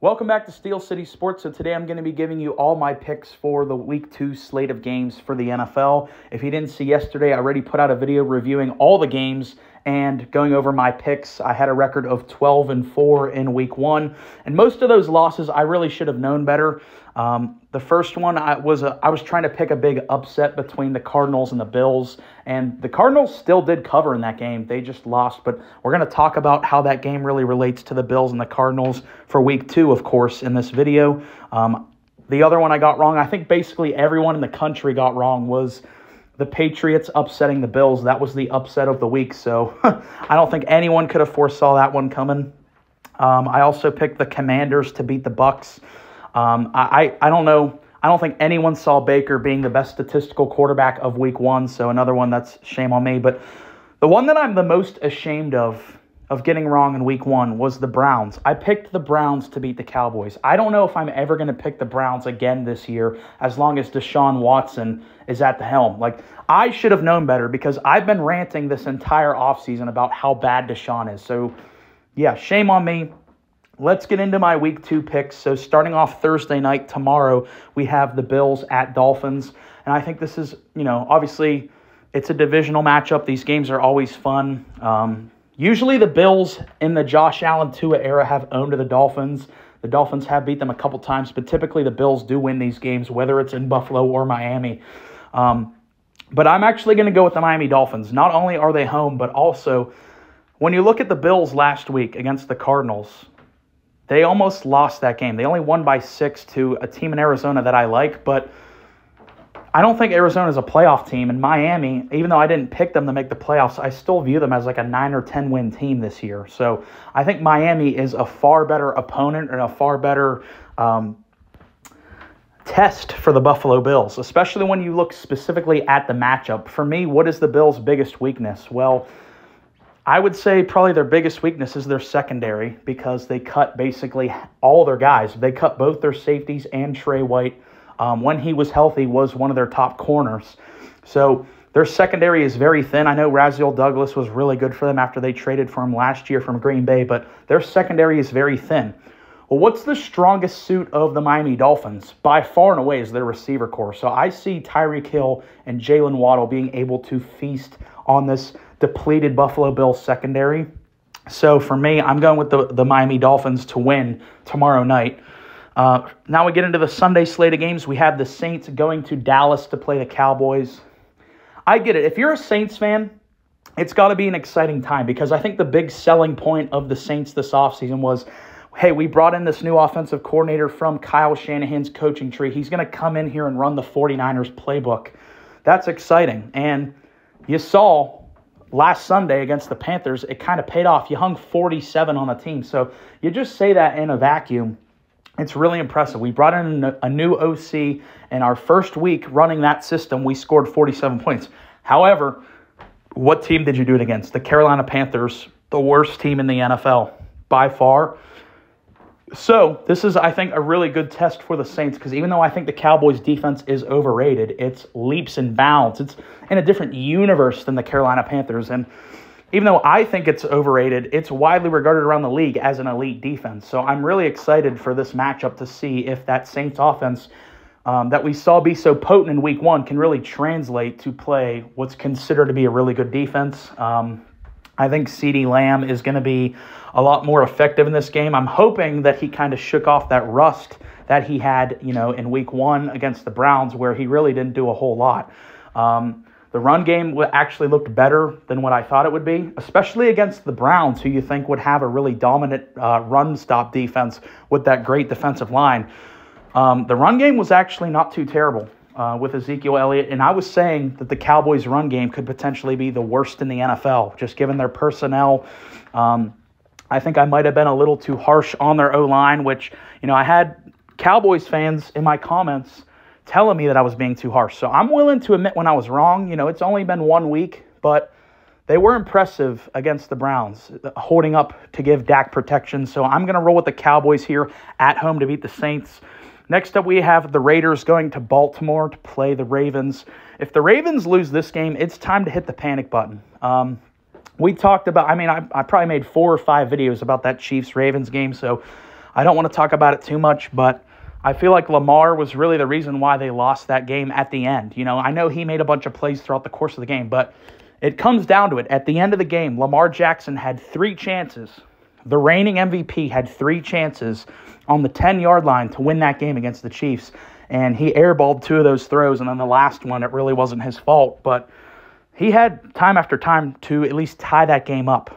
Welcome back to Steel City Sports. So today I'm going to be giving you all my picks for the Week 2 slate of games for the NFL. If you didn't see yesterday, I already put out a video reviewing all the games and going over my picks. I had a record of 12-4 in Week 1, and most of those losses I really should have known better. The first one I was trying to pick a big upset between the Cardinals and the Bills, and the Cardinals still did cover in that game. They just lost, but we're going to talk about how that game really relates to the Bills and the Cardinals for Week 2, of course, in this video. The other one I got wrong, I think basically everyone in the country got wrong, was the Patriots upsetting the Bills. That was the upset of the week, so I don't think anyone could have foresaw that one coming. I also picked the Commanders to beat the Bucs. I don't know. I don't think anyone saw Baker being the best statistical quarterback of Week 1, so another one that's shame on me. But the one that I'm the most ashamed of getting wrong in Week 1 was the Browns. I picked the Browns to beat the Cowboys. I don't know if I'm ever going to pick the Browns again this year as long as Deshaun Watson is at the helm. I should have known better because I've been ranting this entire offseason about how bad Deshaun is. So, yeah, shame on me. Let's get into my Week 2 picks. So starting off Thursday night, tomorrow, we have the Bills at Dolphins. And I think this is, obviously it's a divisional matchup. These games are always fun. Usually the Bills in the Josh Allen Tua era have owned the Dolphins. The Dolphins have beat them a couple times, but typically the Bills do win these games, whether it's in Buffalo or Miami. But I'm actually going to go with the Miami Dolphins. Not only are they home, but also when you look at the Bills last week against the Cardinals, they almost lost that game. They only won by 6 to a team in Arizona that I like, but I don't think Arizona is a playoff team. And Miami, even though I didn't pick them to make the playoffs, I still view them as like a 9 or 10 win team this year. So I think Miami is a far better opponent and a far better test for the Buffalo Bills, especially when you look specifically at the matchup. For me, what is the Bills' biggest weakness? Well, I would say probably their biggest weakness is their secondary because they cut basically all their guys. They cut both their safeties, and Trey White, when he was healthy, was one of their top corners. So their secondary is very thin. I know Rasul Douglas was really good for them after they traded for him last year from Green Bay, but their secondary is very thin. Well, what's the strongest suit of the Miami Dolphins? By far and away is their receiver core. So I see Tyreek Hill and Jalen Waddle being able to feast on this depleted Buffalo Bills secondary. So for me, I'm going with the Miami Dolphins to win tomorrow night. Now we get into the Sunday slate of games. We have the Saints going to Dallas to play the Cowboys. I get it. If you're a Saints fan, it's got to be an exciting time because I think the big selling point of the Saints this offseason was, hey, we brought in this new offensive coordinator from Kyle Shanahan's coaching tree. He's going to come in here and run the 49ers playbook. That's exciting. And you saw last Sunday against the Panthers, it kind of paid off. You hung 47 on the team. So you just say that in a vacuum. It's really impressive. We brought in a new OC, and our first week running that system, we scored 47 points. However, what team did you do it against? The Carolina Panthers, the worst team in the NFL by far. So this is, I think, a really good test for the Saints because even though I think the Cowboys' defense is overrated, it's leaps and bounds. It's in a different universe than the Carolina Panthers. And even though I think it's overrated, it's widely regarded around the league as an elite defense. So I'm really excited for this matchup to see if that Saints offense that we saw be so potent in Week 1 can really translate to play what's considered to be a really good defense. I think CeeDee Lamb is going to be a lot more effective in this game. I'm hoping that he kind of shook off that rust that he had, in Week 1 against the Browns where he really didn't do a whole lot. The run game actually looked better than what I thought it would be, especially against the Browns, who you think would have a really dominant run-stop defense with that great defensive line. The run game was actually not too terrible with Ezekiel Elliott, and I was saying that the Cowboys' run game could potentially be the worst in the NFL, just given their personnel. I think I might have been a little too harsh on their O-line, which, I had Cowboys fans in my comments telling me that I was being too harsh. So I'm willing to admit when I was wrong. It's only been 1 week, but they were impressive against the Browns, holding up to give Dak protection. So I'm going to roll with the Cowboys here at home to beat the Saints. Next up, we have the Raiders going to Baltimore to play the Ravens. If the Ravens lose this game, it's time to hit the panic button. We talked about, I probably made 4 or 5 videos about that Chiefs-Ravens game, so I don't want to talk about it too much, but I feel like Lamar was really the reason why they lost that game at the end. You know, I know he made a bunch of plays throughout the course of the game, but it comes down to it. At the end of the game, Lamar Jackson had 3 chances. The reigning MVP had 3 chances on the 10-yard line to win that game against the Chiefs, and he airballed 2 of those throws, and then the last one, it really wasn't his fault, but he had time after time to at least tie that game up.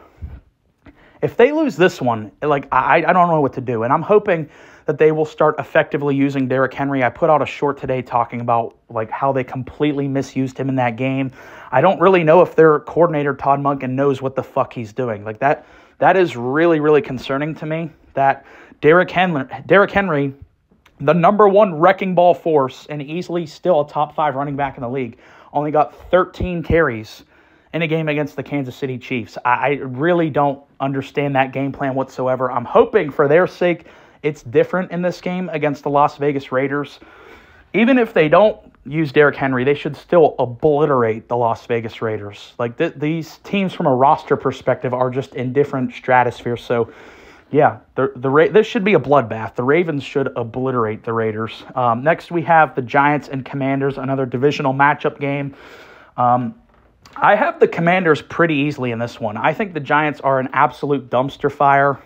If they lose this one, like I don't know what to do, and I'm hoping that they will start effectively using Derrick Henry. I put out a short today talking about like how they completely misused him in that game. I don't really know if their coordinator, Todd Monken, knows what the fuck he's doing. Like that is really, really concerning to me that Derrick Henry, the number 1 wrecking ball force and easily still a top 5 running back in the league, only got 13 carries in a game against the Kansas City Chiefs. I really don't understand that game plan whatsoever. I'm hoping for their sake it's different in this game against the Las Vegas Raiders. Even if they don't use Derrick Henry, they should still obliterate the Las Vegas Raiders. Like these teams from a roster perspective are just in different stratospheres. So, yeah, this should be a bloodbath. The Ravens should obliterate the Raiders. Next, we have the Giants and Commanders, another divisional matchup game. I have the Commanders pretty easily in this one. I think the Giants are an absolute dumpster fire.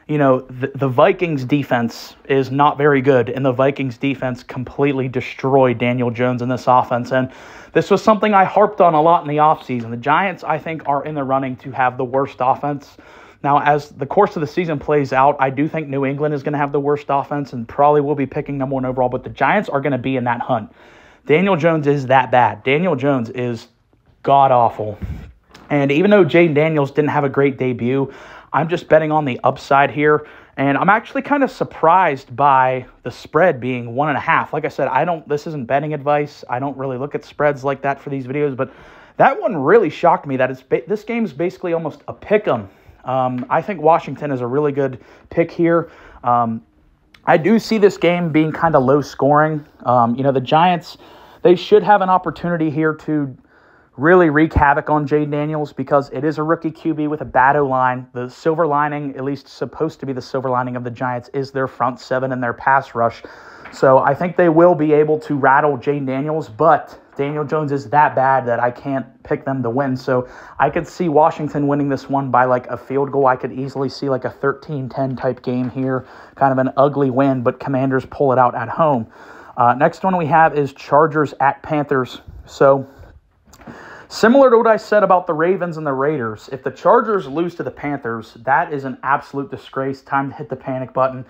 You know, the Vikings defense is not very good, and the Vikings defense completely destroyed Daniel Jones in this offense. And this was something I harped on a lot in the offseason. The Giants, I think, are in the running to have the worst offense. Now, as the course of the season plays out, I do think New England is going to have the worst offense and probably will be picking number 1 overall, but the Giants are going to be in that hunt. Daniel Jones is that bad. Daniel Jones is god-awful. And even though Jaden Daniels didn't have a great debut, I'm just betting on the upside here. And I'm actually kind of surprised by the spread being 1.5. Like I said, this isn't betting advice. I don't really look at spreads like that for these videos, but that one really shocked me that this game is basically almost a pick 'em. I think Washington is a really good pick here. I do see this game being kind of low scoring. You know, the Giants, they should have an opportunity here to really wreak havoc on Jaden Daniels because it is a rookie QB with a bad O-line. The silver lining, at least supposed to be the silver lining of the Giants, is their front 7 and their pass rush. So I think they will be able to rattle Jaden Daniels, but Daniel Jones is that bad that I can't pick them to win. So I could see Washington winning this one by like a field goal. I could easily see like a 13-10 type game here, kind of an ugly win, but Commanders pull it out at home. Next one we have is Chargers at Panthers. So similar to what I said about the Ravens and the Raiders, if the Chargers lose to the Panthers, that is an absolute disgrace. Time to hit the panic button.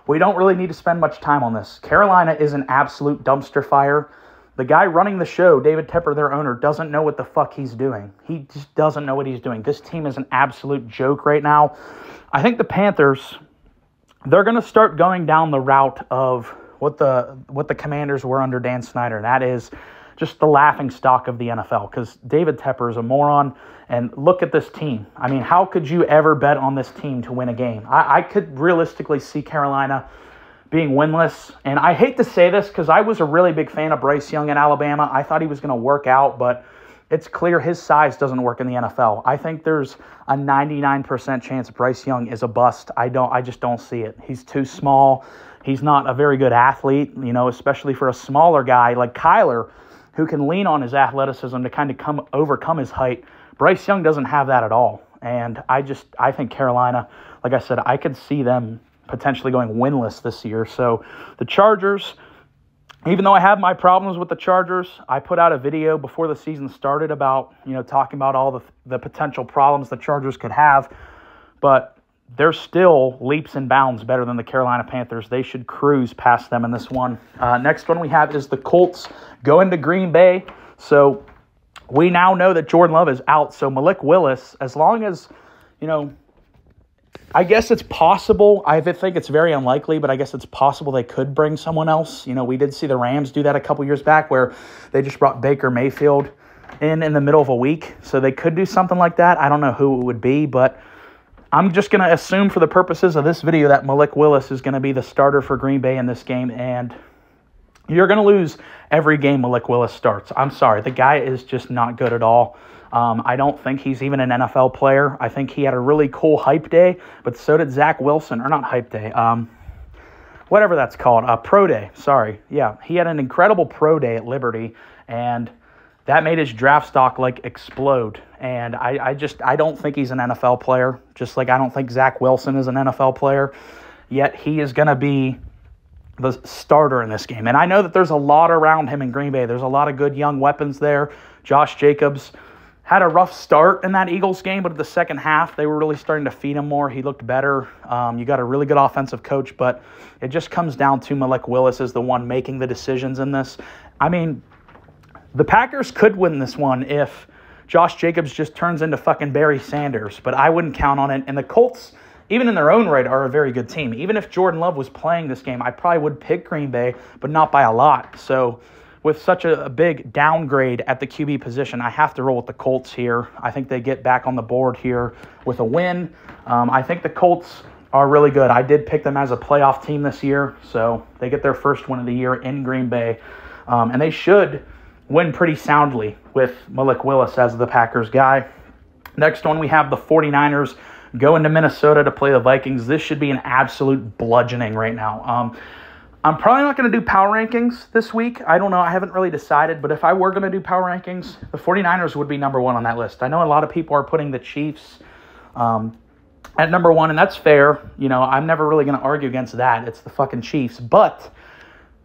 We don't really need to spend much time on this. Carolina is an absolute dumpster fire. The guy running the show, David Tepper, their owner, doesn't know what the fuck he's doing. He just doesn't know what he's doing. This team is an absolute joke right now. I think the Panthers, they're going to start going down the route of what the Commanders were under Dan Snyder. That is just the laughing stock of the NFL because David Tepper is a moron. And look at this team. I mean, how could you ever bet on this team to win a game? I could realistically see Carolina being winless. And I hate to say this because I was a really big fan of Bryce Young in Alabama. I thought he was going to work out, but it's clear his size doesn't work in the NFL. I think there's a 99% chance Bryce Young is a bust. I just don't see it. He's too small. He's not a very good athlete, you know, especially for a smaller guy like Kyler, who can lean on his athleticism to kind of overcome his height. Bryce Young doesn't have that at all. And I think Carolina, like I said, I could see them potentially going winless this year. So the Chargers, even though I have my problems with the Chargers, I put out a video before the season started about, you know, talking about all the potential problems the Chargers could have. But they're still leaps and bounds better than the Carolina Panthers. They should cruise past them in this one. Next one we have is the Colts going to Green Bay. So we now know that Jordan Love is out. So Malik Willis, as long as, you know, I guess it's possible. I think it's very unlikely, but I guess it's possible they could bring someone else. You know, we did see the Rams do that a couple years back where they just brought Baker Mayfield in the middle of a week. So they could do something like that. I don't know who it would be, but I'm just going to assume for the purposes of this video that Malik Willis is going to be the starter for Green Bay in this game, and you're going to lose every game Malik Willis starts. I'm sorry. The guy is just not good at all. I don't think he's even an NFL player. I think he had a really cool hype day, but so did Zach Wilson, or not hype day, whatever that's called, pro day, sorry. Yeah, he had an incredible pro day at Liberty, and that made his draft stock, explode. And I don't think he's an NFL player, just like I don't think Zach Wilson is an NFL player, yet he is going to be the starter in this game. And I know that there's a lot around him in Green Bay. There's a lot of good young weapons there. Josh Jacobs had a rough start in that Eagles game, but at the second half, they were really starting to feed him more. He looked better. You got a really good offensive coach, but it just comes down to Malik Willis is the one making the decisions in this. I mean, the Packers could win this one if Josh Jacobs just turns into fucking Barry Sanders, but I wouldn't count on it. And the Colts, even in their own right, are a very good team. Even if Jordan Love was playing this game, I probably would pick Green Bay, but not by a lot. So with such a big downgrade at the QB position, I have to roll with the Colts here. I think they get back on the board here with a win. I think the Colts are really good. I did pick them as a playoff team this year, so they get their first win of the year in Green Bay. And they should win pretty soundly with Malik Willis as the Packers guy. Next one, we have the 49ers going to Minnesota to play the Vikings. This should be an absolute bludgeoning right now. I'm probably not going to do power rankings this week. I don't know. I haven't really decided. But if I were going to do power rankings, the 49ers would be number one on that list. I know a lot of people are putting the Chiefs at number one, and that's fair. You know, I'm never really going to argue against that. It's the fucking Chiefs. But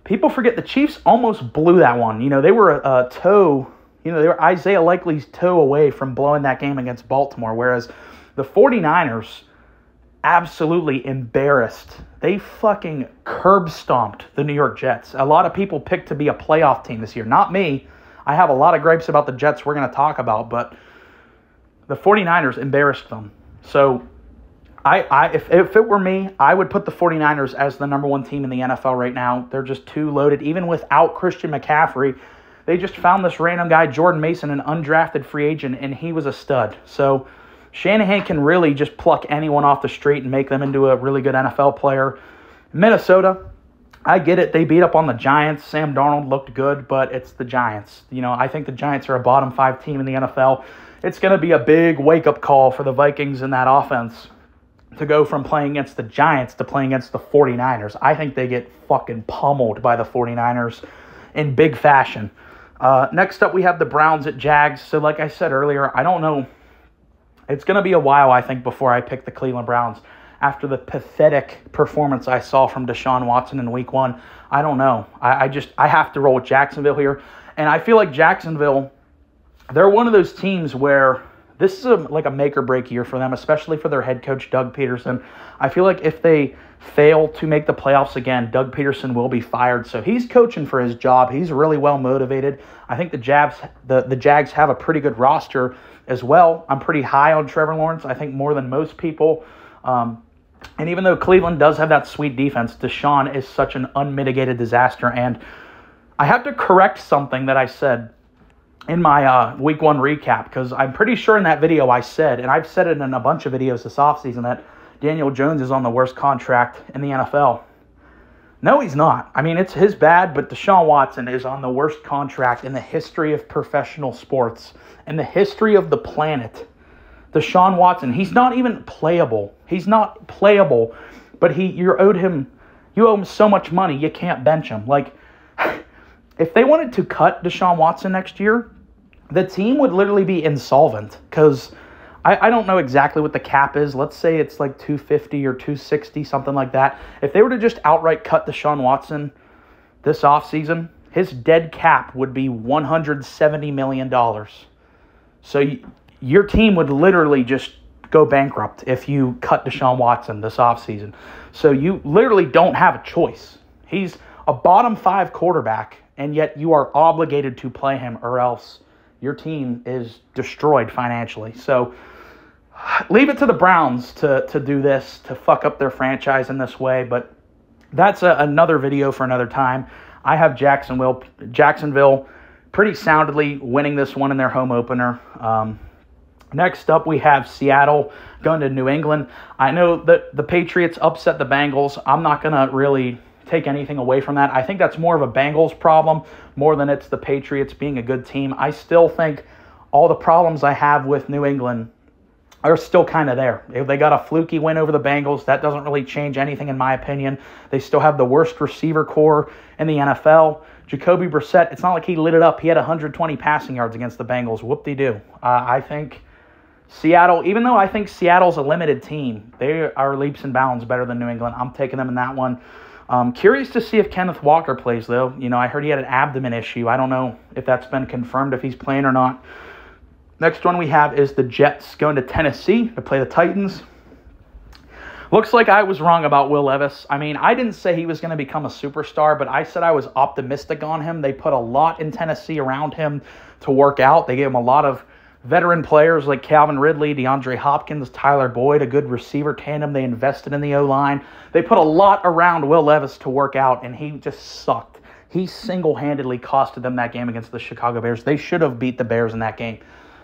people forget the Chiefs almost blew that one. You know, they were a toe, they were Isaiah Likely's toe away from blowing that game against Baltimore, whereas the 49ers absolutely embarrassed. They fucking curb stomped the New York Jets. A lot of people picked to be a playoff team this year. Not me. I have a lot of gripes about the Jets we're going to talk about, but the 49ers embarrassed them. So if it were me, I would put the 49ers as the number one team in the NFL right now. They're just too loaded. Even without Christian McCaffrey, they just found this random guy, Jordan Mason, an undrafted free agent, and he was a stud. So Shanahan can really just pluck anyone off the street and make them into a really good NFL player. Minnesota, I get it. They beat up on the Giants. Sam Darnold looked good, but it's the Giants. I think the Giants are a bottom 5 team in the NFL. It's going to be a big wake-up call for the Vikings in that offense to go from playing against the Giants to playing against the 49ers. I think they get fucking pummeled by the 49ers in big fashion. Next up, we have the Browns at Jags. So like I said earlier, I don't know. It's going to be a while, I think, before I pick the Cleveland Browns. After the pathetic performance I saw from Deshaun Watson in Week 1, I don't know. I have to roll with Jacksonville here. And I feel like Jacksonville, they're one of those teams where this is like a make-or-break year for them, especially for their head coach, Doug Peterson. I feel like if they fail to make the playoffs again, Doug Peterson will be fired. So he's coaching for his job. He's really well motivated. I think the Jags have a pretty good roster as well. I'm pretty high on Trevor Lawrence, I think more than most people. And even though Cleveland does have that sweet defense, Deshaun is such an unmitigated disaster. And I have to correct something that I said in my Week 1 recap, because I'm pretty sure in that video I said, and I've said it in a bunch of videos this offseason, that Daniel Jones is on the worst contract in the NFL. No, he's not. I mean, it's his bad, but Deshaun Watson is on the worst contract in the history of professional sports, in the history of the planet. Deshaun Watson, he's not even playable. He's not playable, but you owe him so much money, you can't bench him. Like, if they wanted to cut Deshaun Watson next year, the team would literally be insolvent, because I don't know exactly what the cap is. Let's say it's like 250 or 260, something like that. If they were to just outright cut Deshaun Watson this offseason, his dead cap would be $170 million. So your team would literally just go bankrupt if you cut Deshaun Watson this offseason. So you literally don't have a choice. He's a bottom 5 quarterback, and yet you are obligated to play him, or else your team is destroyed financially. So leave it to the Browns to do this, to fuck up their franchise in this way. But that's another video for another time. I have Jacksonville pretty soundly winning this one in their home opener. Next up, we have Seattle going to New England. I know that the Patriots upset the Bengals. I'm not going to really take anything away from that. I think that's more of a Bengals problem more than it's the Patriots being a good team. I still think all the problems I have with New England are still kind of there. They got a fluky win over the Bengals. That doesn't really change anything in my opinion. They still have the worst receiver core in the NFL. Jacoby Brissett, it's not like he lit it up. He had 120 passing yards against the Bengals. Whoop-de-doo. I think Seattle, even though I think Seattle's a limited team, they are leaps and bounds better than New England. I'm taking them in that one. Curious to see if Kenneth Walker plays, though. You know, I heard he had an abdomen issue. I don't know if that's been confirmed, if he's playing or not. Next one we have is the Jets going to Tennessee to play the Titans. Looks like I was wrong about Will Levis. I mean, I didn't say he was going to become a superstar, but I said I was optimistic on him. They put a lot in Tennessee around him to work out. They gave him a lot of veteran players like Calvin Ridley, DeAndre Hopkins, Tyler Boyd, a good receiver tandem. They invested in the O-line. They put a lot around Will Levis to work out, and he just sucked. He single-handedly costed them that game against the Chicago Bears. They should have beat the Bears in that game.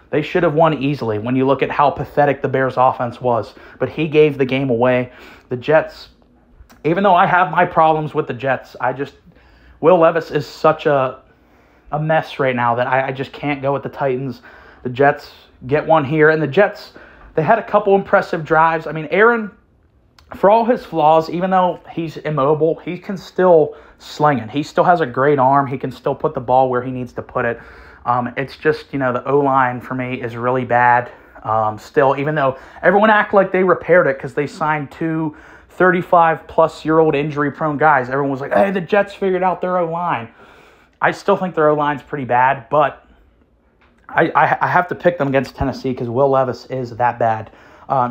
They should have won easily when you look at how pathetic the Bears' offense was. But he gave the game away. The Jets, even though I have my problems with the Jets, Will Levis is such a mess right now that I just can't go with the Titans. The Jets get one here. And the Jets, they had a couple impressive drives. I mean, Aaron, for all his flaws, even though he's immobile, he can still sling it. He still has a great arm. He can still put the ball where he needs to put it. It's just, you know, the O-line for me is really bad still, even though everyone act like they repaired it because they signed two 35-plus-year-old injury-prone guys. Everyone was like, hey, the Jets figured out their O-line. I still think their O-line's pretty bad, but I have to pick them against Tennessee because Will Levis is that bad.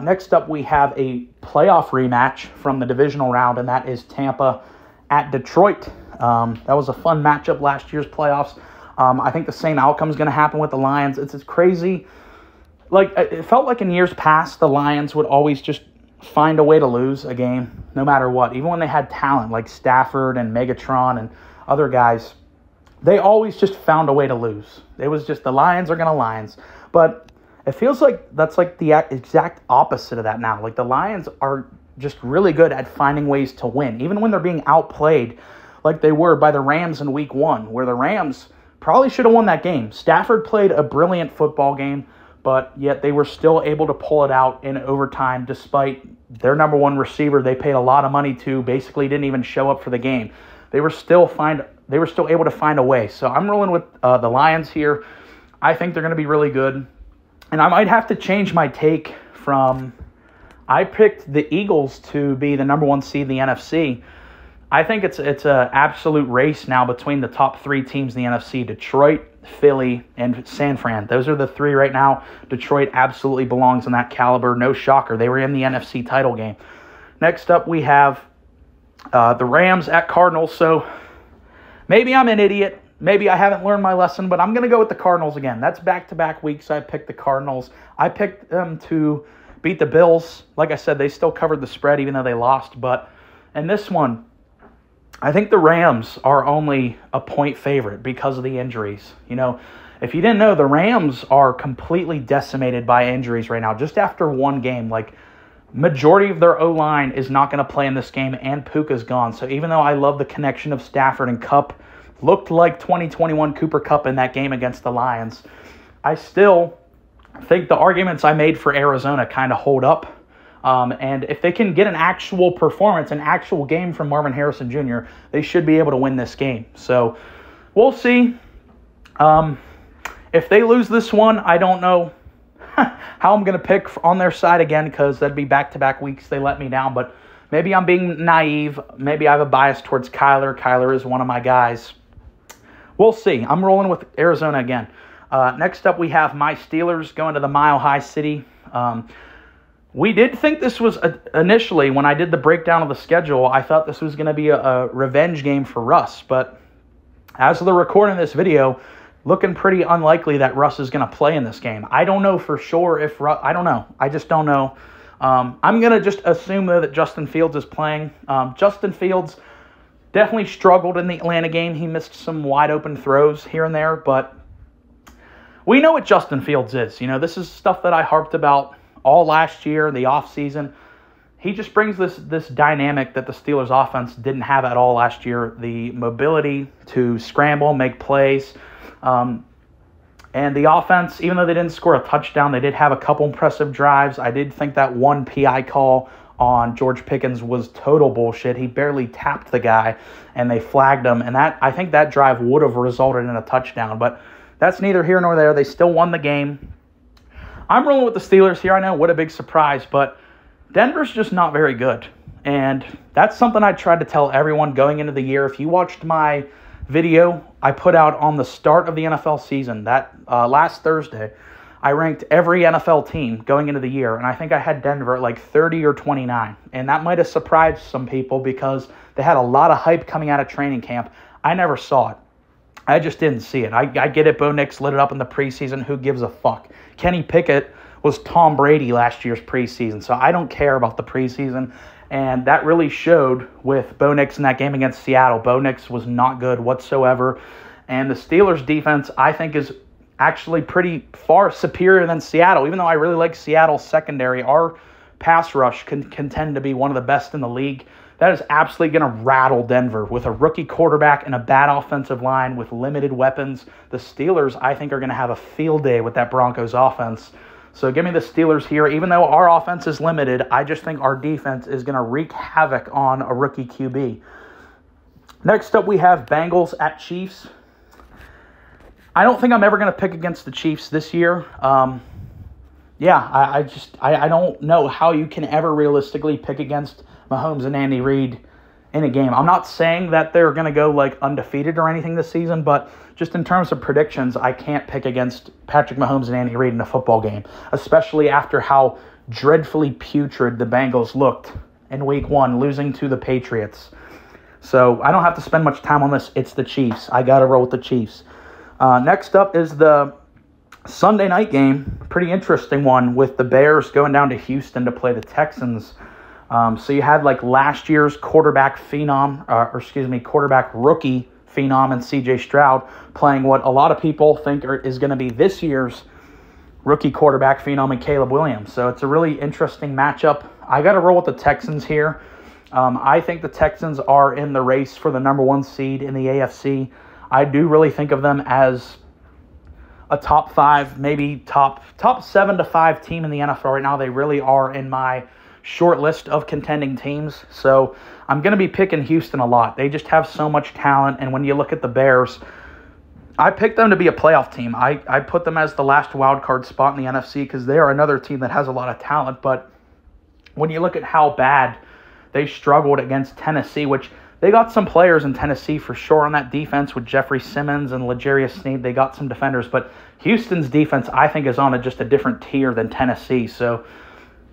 Next up, we have a playoff rematch from the divisional round, and that is Tampa at Detroit. That was a fun matchup last year's playoffs. I think the same outcome is going to happen with the Lions. It's crazy. Like, it felt like in years past, the Lions would always just find a way to lose a game, no matter what. Even when they had talent like Stafford and Megatron and other guys, they always just found a way to lose. It was just the Lions are going to Lions. But it feels like that's like the exact opposite of that now. Like, the Lions are just really good at finding ways to win, even when they're being outplayed like they were by the Rams in Week 1, where the Rams probably should have won that game. Stafford played a brilliant football game, but yet they were still able to pull it out in overtime despite their number one receiver they paid a lot of money to basically didn't even show up for the game. They were still able to find a way. So I'm rolling with the Lions here. I think they're going to be really good. And I might have to change my take from I picked the Eagles to be the number one seed in the NFC. I think it's an absolute race now between the top three teams in the NFC, Detroit, Philly, and San Fran. Those are the three right now. Detroit absolutely belongs in that caliber. No shocker. They were in the NFC title game. Next up, we have the Rams at Cardinals. So maybe I'm an idiot. Maybe I haven't learned my lesson, but I'm going to go with the Cardinals again. That's back-to-back weeks I picked the Cardinals. I picked them to beat the Bills. Like I said, they still covered the spread even though they lost. But in this one, I think the Rams are only a point favorite because of the injuries. You know, if you didn't know, the Rams are completely decimated by injuries right now. Just after one game, like, majority of their O-line is not going to play in this game, and Puka's gone. So even though I love the connection of Stafford and Kupp, looked like 2021 Cooper Kupp in that game against the Lions, I still think the arguments I made for Arizona kind of hold up. And if they can get an actual performance, an actual game from Marvin Harrison Jr., they should be able to win this game. So we'll see. If they lose this one, I don't know how I'm going to pick on their side again because that'd be back-to-back weeks they let me down. But maybe I'm being naive. Maybe I have a bias towards Kyler. Kyler is one of my guys. We'll see. I'm rolling with Arizona again. Next up, we have my Steelers going to the Mile High City. We did think this was, initially, when I did the breakdown of the schedule, I thought this was going to be a revenge game for Russ. But as of the recording of this video, looking pretty unlikely that Russ is going to play in this game. I don't know for sure if Russ, I don't know. I just don't know. I'm going to just assume, though, that Justin Fields is playing. Justin Fields definitely struggled in the Atlanta game. He missed some wide-open throws here and there, but we know what Justin Fields is. You know, this is stuff that I harped about all last year, the offseason. He just brings this dynamic that the Steelers offense didn't have at all last year, the mobility to scramble, make plays. And the offense, even though they didn't score a touchdown, they did have a couple impressive drives. I did think that one PI call on George Pickens was total bullshit. He barely tapped the guy, and they flagged him. And I think that drive would have resulted in a touchdown. But that's neither here nor there. They still won the game. I'm rolling with the Steelers here. I know, what a big surprise. But Denver's just not very good. And that's something I tried to tell everyone going into the year. If you watched my video I put out on the start of the NFL season, that last Thursday, I ranked every NFL team going into the year, and I think I had Denver at like 30 or 29. And that might have surprised some people because they had a lot of hype coming out of training camp. I never saw it. I just didn't see it. I get it. Bo Nix lit it up in the preseason. Who gives a fuck? Kenny Pickett was Tom Brady last year's preseason, so I don't care about the preseason. And that really showed with Bo Nix in that game against Seattle. Bo Nix was not good whatsoever. And the Steelers' defense, I think, is actually pretty far superior than Seattle. Even though I really like Seattle's secondary, our pass rush can tend to be one of the best in the league. That is absolutely going to rattle Denver. With a rookie quarterback and a bad offensive line with limited weapons, the Steelers, I think, are going to have a field day with that Broncos offense. So give me the Steelers here. Even though our offense is limited, I just think our defense is going to wreak havoc on a rookie QB. Next up, we have Bengals at Chiefs. I don't think I'm ever going to pick against the Chiefs this year. I don't know how you can ever realistically pick against Mahomes and Andy Reid in a game. I'm not saying that they're going to go like undefeated or anything this season, but just in terms of predictions, I can't pick against Patrick Mahomes and Andy Reid in a football game, especially after how dreadfully putrid the Bengals looked in Week 1, losing to the Patriots. So I don't have to spend much time on this. It's the Chiefs. I got to roll with the Chiefs. Next up is the Sunday night game. Pretty interesting one with the Bears going down to Houston to play the Texans. So you had like last year's quarterback rookie phenom and C.J. Stroud playing what a lot of people think is going to be this year's rookie quarterback phenom and Caleb Williams. So it's a really interesting matchup. I got to roll with the Texans here. I think the Texans are in the race for the number 1 seed in the AFC. I do really think of them as a top 5, maybe top 7 to 5 team in the NFL right now. They really are in my short list of contending teams. So I'm going to be picking Houston a lot. They just have so much talent. And when you look at the Bears, I picked them to be a playoff team. I put them as the last wild card spot in the NFC because they are another team that has a lot of talent. But when you look at how bad they struggled against Tennessee, which they got some players in Tennessee for sure on that defense with Jeffrey Simmons and L'Jarius Sneed. They got some defenders. But Houston's defense, I think, is on just a different tier than Tennessee. So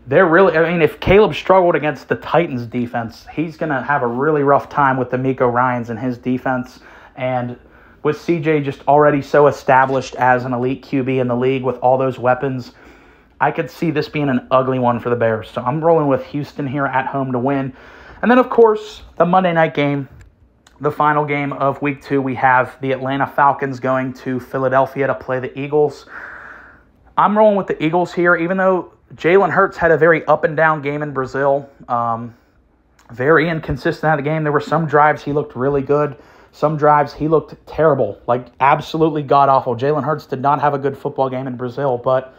they're really, if Caleb struggled against the Titans defense, he's going to have a really rough time with the D'Amico Ryans and his defense. And with CJ just already so established as an elite QB in the league with all those weapons, I could see this being an ugly one for the Bears. So I'm rolling with Houston here at home to win. And then, of course, the Monday night game, the final game of Week 2, we have the Atlanta Falcons going to Philadelphia to play the Eagles. I'm rolling with the Eagles here, even though Jalen Hurts had a very up-and-down game in Brazil. Very inconsistent at the game. There were some drives he looked really good. Some drives he looked terrible, like absolutely god-awful. Jalen Hurts did not have a good football game in Brazil, but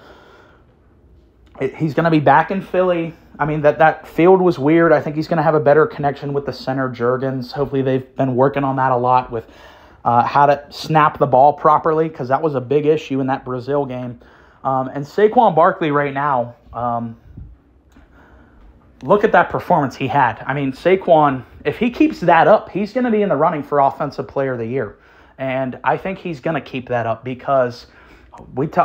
he's going to be back in Philly. That field was weird. I think he's going to have a better connection with the center, Juergens. Hopefully they've been working on that a lot with how to snap the ball properly because that was a big issue in that Brazil game. And Saquon Barkley right now, look at that performance he had. Saquon, if he keeps that up, he's going to be in the running for Offensive Player of the Year. And I think he's going to keep that up because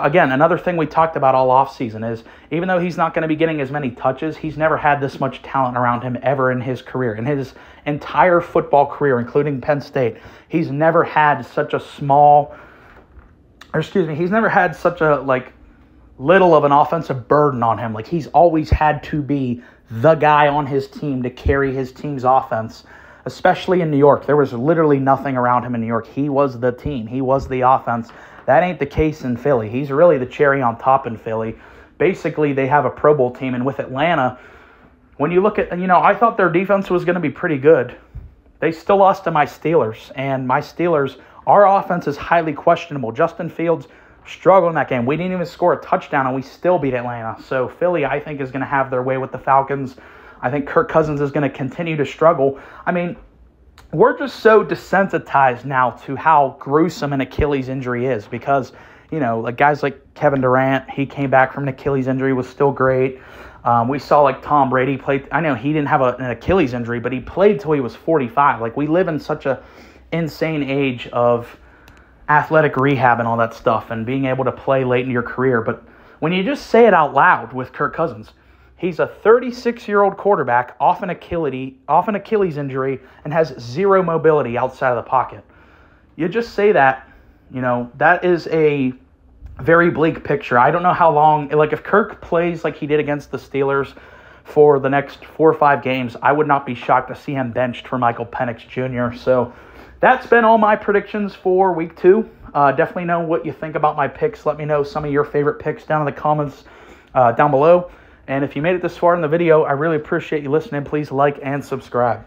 again, another thing we talked about all offseason is even though he's not going to be getting as many touches, he's never had this much talent around him ever in his career. In his entire football career, including Penn State, he's never had such a little of an offensive burden on him. Like, he's always had to be the guy on his team to carry his team's offense, especially in New York. There was literally nothing around him in New York. He was the team. He was the offense. That ain't the case in Philly. He's really the cherry on top in Philly. Basically, they have a Pro Bowl team, and with Atlanta, when you look at, I thought their defense was going to be pretty good. They still lost to my Steelers, and my Steelers, our offense is highly questionable. Justin Fields, struggled in that game. We didn't even score a touchdown, and we still beat Atlanta. So Philly, I think, is going to have their way with the Falcons. I think Kirk Cousins is going to continue to struggle. I mean, we're just so desensitized now to how gruesome an Achilles injury is because, you know, like guys like Kevin Durant, he came back from an Achilles injury, was still great. We saw like Tom Brady played. I know he didn't have an Achilles injury, but he played till he was 45. Like, we live in such a insane age of athletic rehab and all that stuff and being able to play late in your career. But when you just say it out loud with Kirk Cousins, he's a 36-year-old quarterback off an Achilles injury and has zero mobility outside of the pocket. You just say that, you know, that is a very bleak picture. I don't know how long, like if Kirk plays like he did against the Steelers for the next 4 or 5 games, I would not be shocked to see him benched for Michael Penix Jr. So that's been all my predictions for week 2. Definitely know what you think about my picks. Let me know some of your favorite picks down in the comments down below. And if you made it this far in the video, I really appreciate you listening. Please like and subscribe.